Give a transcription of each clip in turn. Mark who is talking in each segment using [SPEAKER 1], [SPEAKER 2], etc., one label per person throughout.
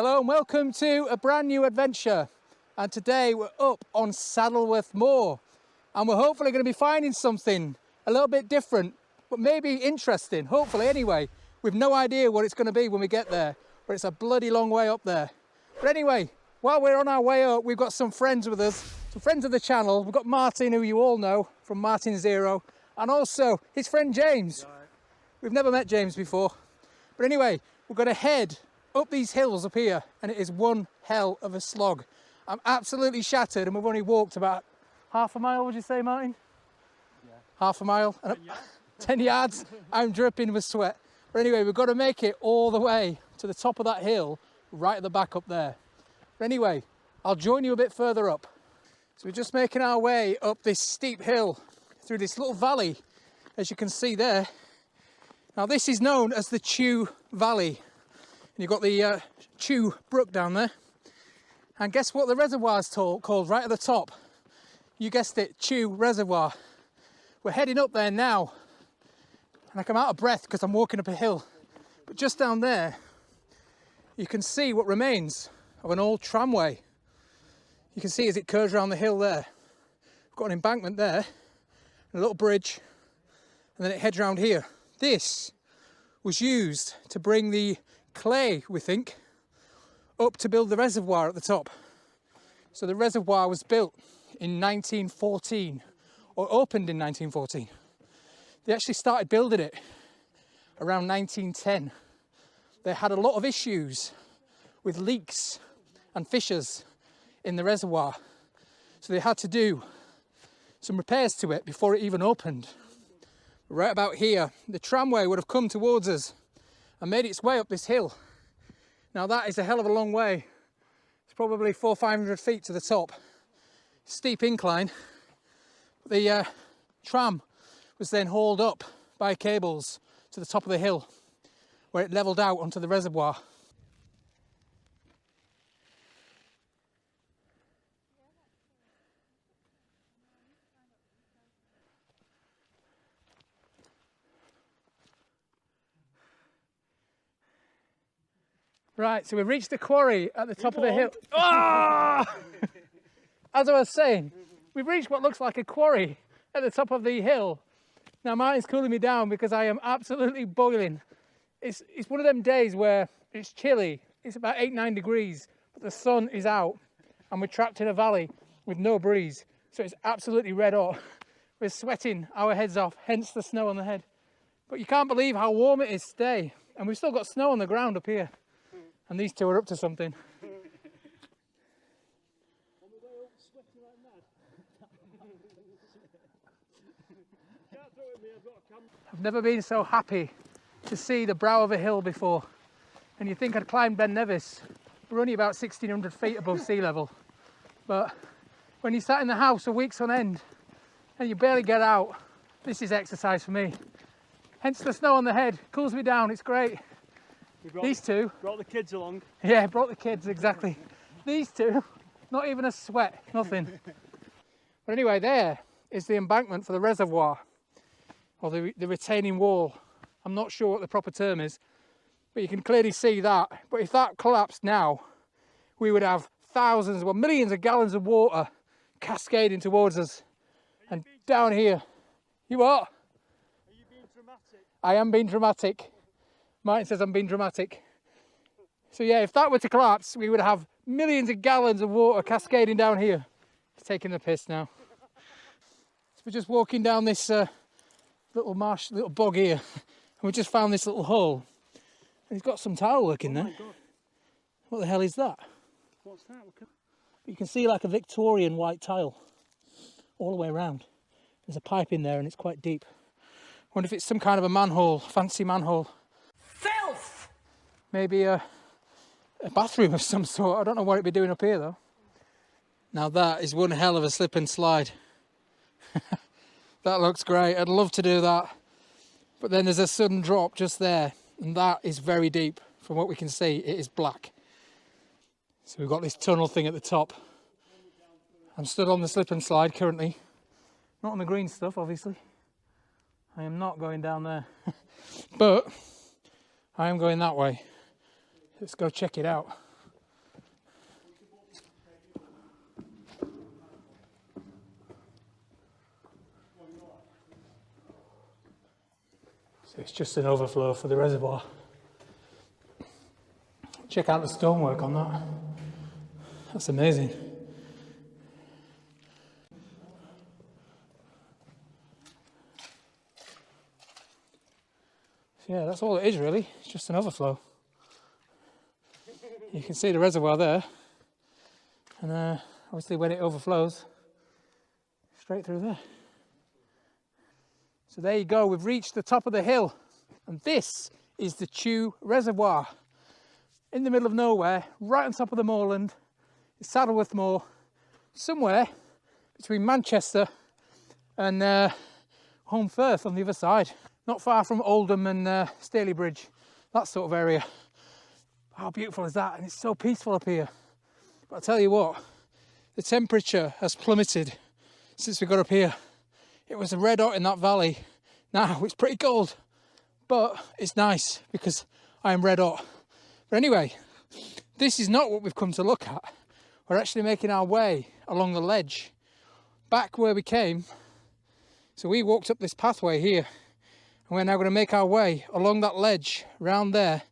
[SPEAKER 1] Hello and welcome to a brand new adventure, and today we're up on Saddleworth Moor and we're hopefully going to be finding something a little bit different but maybe interesting, hopefully anyway. We've no idea what it's going to be when we get there, but it's a bloody long way up there. But anyway, while we're on our way up, we've got some friends with us, some friends of the channel. We've got Martin, who you all know from MartinZero, and also his friend James. We've never met James before, but anyway, we're going to head up these hills up here, and it is one hell of a slog. I'm absolutely shattered, and we've only walked about half a mile, would you say, Martin? Yeah. Half a mile, and 10 yards. I'm dripping with sweat. But anyway, we've got to make it all the way to the top of that hill, right at the back up there. But anyway, I'll join you a bit further up. So we're just making our way up this steep hill through this little valley, as you can see there. Now this is known as the Chew Valley. You've got the Chew Brook down there, and guess what the reservoir's called right at the top? You guessed it, Chew Reservoir. We're heading up there now, and I'm out of breath because I'm walking up a hill. But just down there, you can see what remains of an old tramway. You can see as it curves around the hill there. We've got an embankment there, a little bridge, and then it heads around here. This was used to bring the clay, we think, up to build the reservoir at the top. So the reservoir was built in 1914, or opened in 1914. They actually started building it around 1910. They had a lot of issues with leaks and fissures in the reservoir, so they had to do some repairs to it before it even opened. Right about here, the tramway would have come towards us and made its way up this hill. Now that is a hell of a long way. It's probably 400 or 500 feet to the top. Steep incline. The tram was then hauled up by cables to the top of the hill, where it levelled out onto the reservoir. Right, so we've reached the quarry at the top of the hill. Oh! As I was saying, we've reached what looks like a quarry at the top of the hill. Now Martin's cooling me down because I am absolutely boiling. It's one of them days where it's chilly. It's about 8-9 degrees, but the sun is out and we're trapped in a valley with no breeze. So it's absolutely red hot. We're sweating our heads off, hence the snow on the head. But you can't believe how warm it is today. And we've still got snow on the ground up here. And these two are up to something. I've never been so happy to see the brow of a hill before. And you think I'd climbed Ben Nevis. We're only about 1,600 feet above sea level. But when you sat in the house for weeks on end and you barely get out, this is exercise for me. Hence the snow on the head, cools me down, it's great. These two
[SPEAKER 2] brought the kids along.
[SPEAKER 1] Yeah, brought the kids, exactly. These two, not even a sweat, nothing. But anyway, there is the embankment for the reservoir, or the retaining wall. I'm not sure what the proper term is, but you can clearly see that. But if that collapsed now, we would have thousands, well, millions of gallons of water cascading towards us. And down here, you what? Are
[SPEAKER 2] you being dramatic?
[SPEAKER 1] I am being dramatic. Martin says I'm being dramatic. So yeah, if that were to collapse, we would have millions of gallons of water cascading down here. He's taking the piss now. So we're just walking down this little marsh, little bog here, and we just found this little hole. And he's got some tile work in there.
[SPEAKER 2] My God.
[SPEAKER 1] What the hell is that?
[SPEAKER 2] What's that?
[SPEAKER 1] You can see like a Victorian white tile all the way around. There's a pipe in there and it's quite deep. I wonder if it's some kind of a manhole, fancy manhole.
[SPEAKER 2] Filth!
[SPEAKER 1] Maybe a bathroom of some sort. I don't know what it'd be doing up here though. Now that is one hell of a slip and slide. That looks great. I'd love to do that. But then there's a sudden drop just there, and that is very deep. From what we can see, it is black. So we've got this tunnel thing at the top. I'm stood on the slip and slide currently. Not on the green stuff, obviously. I am not going down there. But I am going that way. Let's go check it out. It's just an overflow for the reservoir. Check out the stonework on that. That's amazing. Yeah, that's all it is really. It's just an overflow. You can see the reservoir there, and obviously when it overflows, straight through there. So there you go, we've reached the top of the hill, and this is the Chew Reservoir. In the middle of nowhere, right on top of the moorland, it's Saddleworth Moor, somewhere between Manchester and Holmfirth on the other side. Not far from Oldham and Staley Bridge, that sort of area. How beautiful is that? And it's so peaceful up here. But I'll tell you what, the temperature has plummeted since we got up here. It was a red hot in that valley. Now it's pretty cold, but it's nice because I am red hot. But anyway, this is not what we've come to look at. We're actually making our way along the ledge back where we came. So we walked up this pathway here, and we're now going to make our way along that ledge round there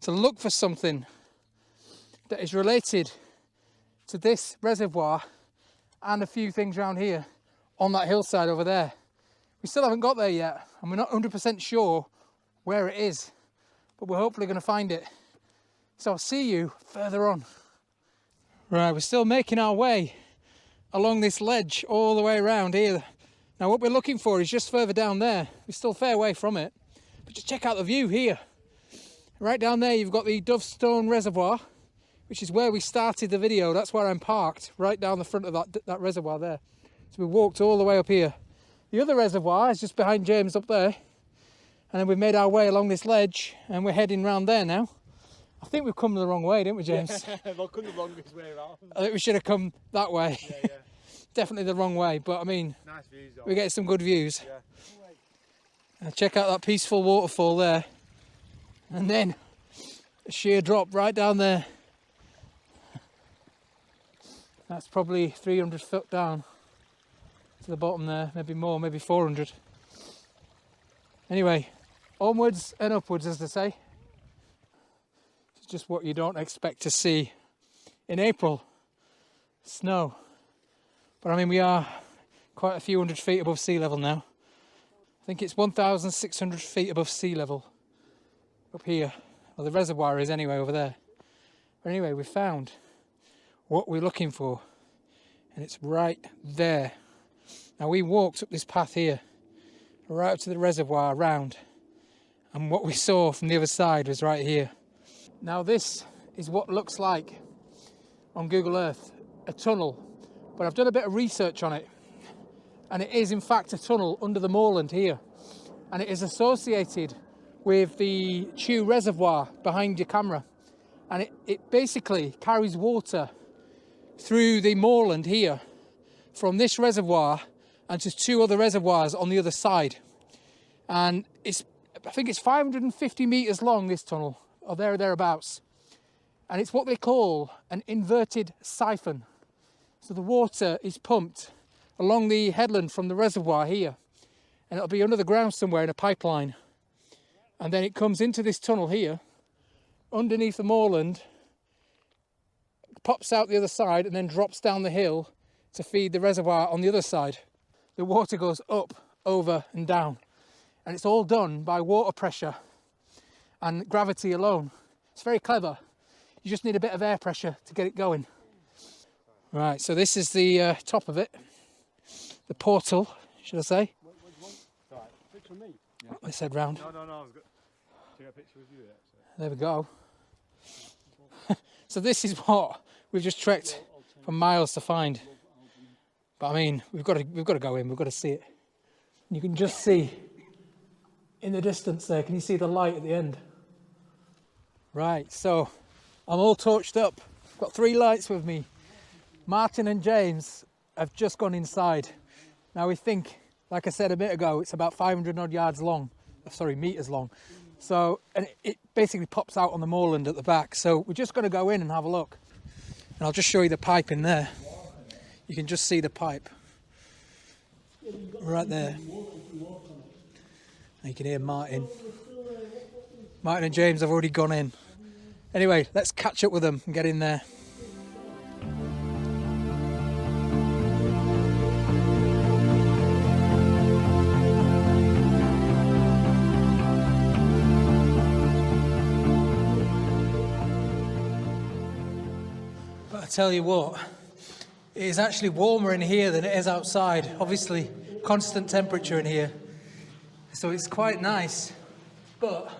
[SPEAKER 1] to look for something that is related to this reservoir and a few things around here on that hillside over there. We still haven't got there yet, and we're not 100% sure where it is, but we're hopefully going to find it. So I'll see you further on. Right, we're still making our way along this ledge all the way around here. Now what we're looking for is just further down there. We're still a fair way from it, but just check out the view here. Right down there you've got the Dovestone Reservoir, which is where we started the video. That's where I'm parked, right down the front of that reservoir there. So we walked all the way up here. The other reservoir is just behind James up there, and then we've made our way along this ledge and we're heading round there now. I think we've come the wrong way, didn't we, James?
[SPEAKER 2] Yeah, we'll come the longest way around.
[SPEAKER 1] I think we should have come that way.
[SPEAKER 2] Yeah, yeah.
[SPEAKER 1] Definitely the wrong way, but I mean,
[SPEAKER 2] Nice views though.
[SPEAKER 1] we get some good views.
[SPEAKER 2] Yeah.
[SPEAKER 1] Check out that peaceful waterfall there, and then a sheer drop right down there. That's probably 300 foot down to the bottom there, maybe more, maybe 400. Anyway, onwards and upwards, as they say. It's just what you don't expect to see in April. Snow. But I mean, we are quite a few hundred feet above sea level now. I think it's 1,600 feet above sea level up here. Well, the reservoir is anyway over there. But anyway, we found what we're looking for, and it's right there. Now we walked up this path here, right up to the reservoir around, and what we saw from the other side was right here. Now this is what looks like on Google Earth a tunnel, but I've done a bit of research on it, and it is in fact a tunnel under the moorland here, and it is associated with the Chew Reservoir behind your camera, and it basically carries water through the moorland here from this reservoir and to two other reservoirs on the other side. And I think it's 550 meters long, this tunnel, or thereabouts, and it's what they call an inverted syphon. So the water is pumped along the headland from the reservoir here, and it'll be under the ground somewhere in a pipeline, and then it comes into this tunnel here underneath the moorland, pops out the other side, and then drops down the hill to feed the reservoir on the other side. The water goes up, over and down, and it's all done by water pressure and gravity alone. It's very clever. You just need a bit of air pressure to get it going. Right, so this is the top of it, the portal, should I say?
[SPEAKER 2] Right, picture of me.
[SPEAKER 1] Yeah. I said round.
[SPEAKER 2] No, I was good. Take a picture with you there. So.
[SPEAKER 1] There we go. So this is what we've just trekked for miles to find. But I mean, we've got to go in. We've got to see it. You can just see in the distance there. Can you see the light at the end? Right. So I'm all torched up. I've got 3 lights with me. Martin and James have just gone inside. Now we think, like I said a bit ago, it's about 500 odd yards long. Sorry, meters long. So, and it basically pops out on the moorland at the back. So we're just going to go in and have a look. And I'll just show you the pipe in there. You can just see the pipe right there. You can hear Martin and James have already gone in. Anyway, let's catch up with them and get in there. But I tell you what, it is actually warmer in here than it is outside. Obviously, constant temperature in here. So it's quite nice, but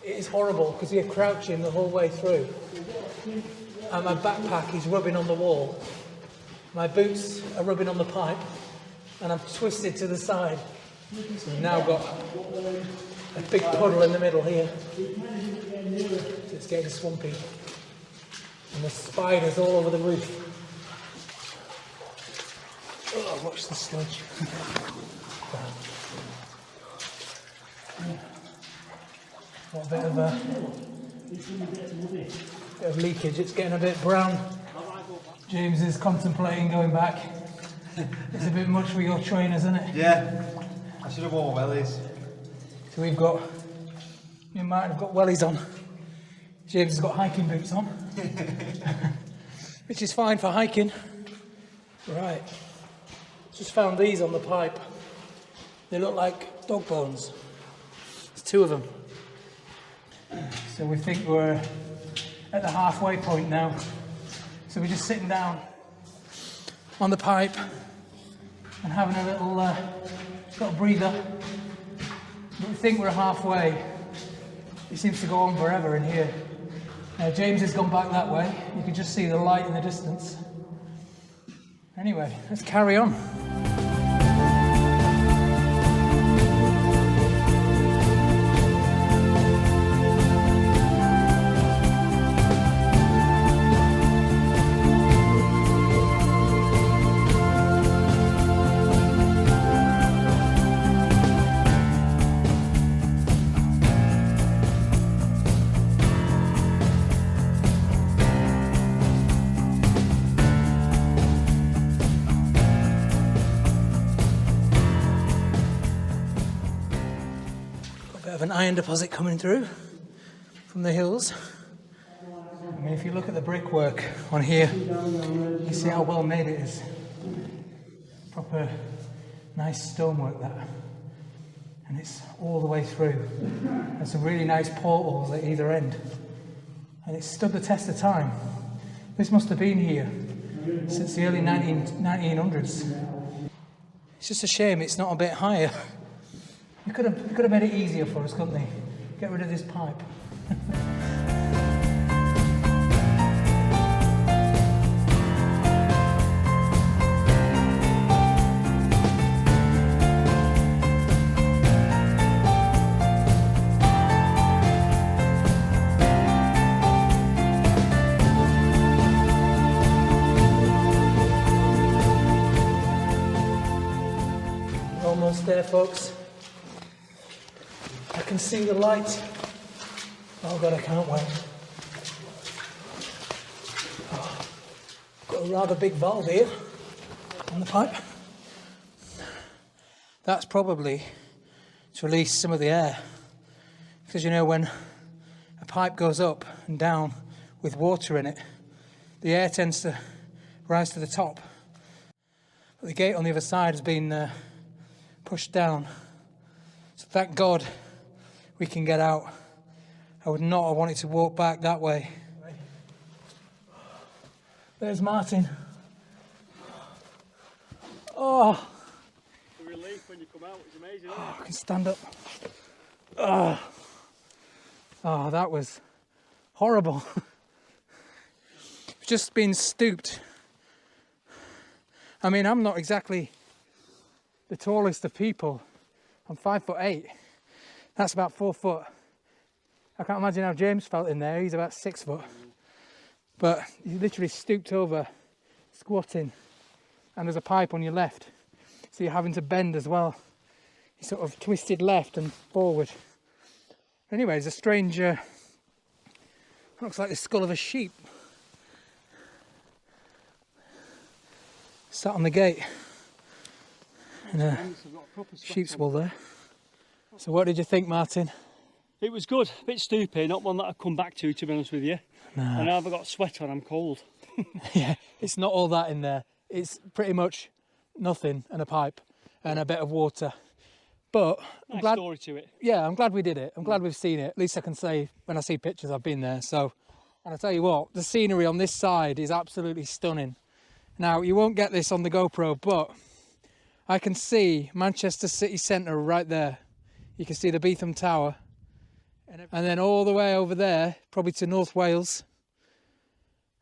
[SPEAKER 1] it is horrible because you're crouching the whole way through. And my backpack is rubbing on the wall. My boots are rubbing on the pipe, and I'm twisted to the side. So we've now got a big puddle in the middle here. So it's getting swampy. And there's spiders all over the roof. Oh, watch the sludge. Got a bit of leakage. It's getting a bit brown. James is contemplating going back. It's a bit much for your trainers, isn't it?
[SPEAKER 3] Yeah, I should have worn wellies.
[SPEAKER 1] So me and Martin have got wellies on. James has got hiking boots on, which is fine for hiking. Right, just found these on the pipe. They look like dog bones. There's 2 of them. So we think we're at the halfway point now. So we're just sitting down on the pipe and having a little breather. But we think we're halfway. It seems to go on forever in here. James has gone back that way. You can just see the light in the distance. Anyway, let's carry on. An iron deposit coming through from the hills. I mean, if you look at the brickwork on here, you see how well made it is. Proper nice stonework that, and it's all the way through. There's some really nice portals at either end, and it's stood the test of time. This must have been here since the early 1900s. It's just a shame it's not a bit higher. You could have made it easier for us, couldn't they? Get rid of this pipe. Almost there, folks. I can see the light. Oh God, I can't wait. Oh, got a rather big valve here on the pipe. That's probably to release some of the air. Because you know, when a pipe goes up and down with water in it, the air tends to rise to the top. But the gate on the other side has been pushed down. So thank God we can get out. I would not have wanted to walk back that way. There's Martin. Oh.
[SPEAKER 2] The relief when you come out is amazing, isn't
[SPEAKER 1] Oh, I can stand up. Oh, that was horrible. Just been stooped. I mean, I'm not exactly the tallest of people. I'm 5'8". That's about 4 foot. I can't imagine how James felt in there. He's about 6 foot. But you literally stooped over, squatting, and there's a pipe on your left. So you're having to bend as well. You sort of twisted left and forward. Anyway, it's a strange, looks like the skull of a sheep. Sat on the gate. And sheep's wool there. So what did you think, Martin?
[SPEAKER 2] It was good, a bit stupid, not one that I'd come back to be honest with you. And now I've got sweat on, I'm cold.
[SPEAKER 1] Yeah, it's not all that in there. It's pretty much nothing and a pipe and a bit of water. But I'm glad,
[SPEAKER 2] story to it.
[SPEAKER 1] yeah, I'm glad we did it. I'm glad we've seen it. At least I can say when I see pictures I've been there. So, and I tell you what, the scenery on this side is absolutely stunning. Now, you won't get this on the GoPro, but I can see Manchester city centre right there. You can see the Beetham Tower. And then all the way over there, probably to North Wales.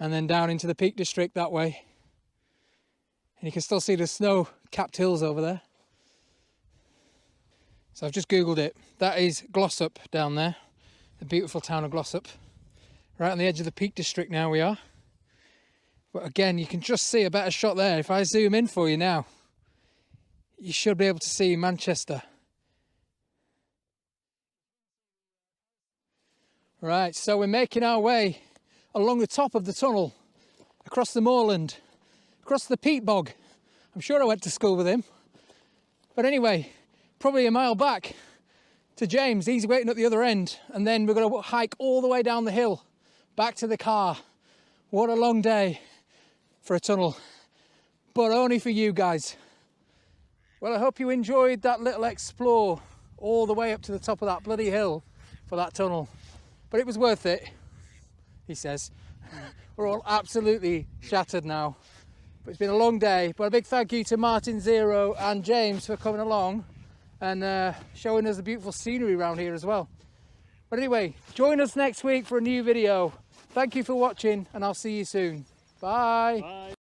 [SPEAKER 1] And then down into the Peak District that way. And you can still see the snow-capped hills over there. So I've just Googled it. That is Glossop down there. The beautiful town of Glossop. Right on the edge of the Peak District now we are. But again, you can just see a better shot there. If I zoom in for you now, you should be able to see Manchester. Right, so we're making our way along the top of the tunnel, across the moorland, across the peat bog. I'm sure I went to school with him. But anyway, probably a mile back to James. He's waiting at the other end. And then we're going to hike all the way down the hill, back to the car. What a long day for a tunnel, but only for you guys. Well, I hope you enjoyed that little explore all the way up to the top of that bloody hill for that tunnel. But it was worth it, he says. We're all absolutely shattered now. But it's been a long day. But a big thank you to MartinZero and James for coming along and showing us the beautiful scenery around here as well. But anyway, join us next week for a new video. Thank you for watching, and I'll see you soon. Bye.
[SPEAKER 2] Bye.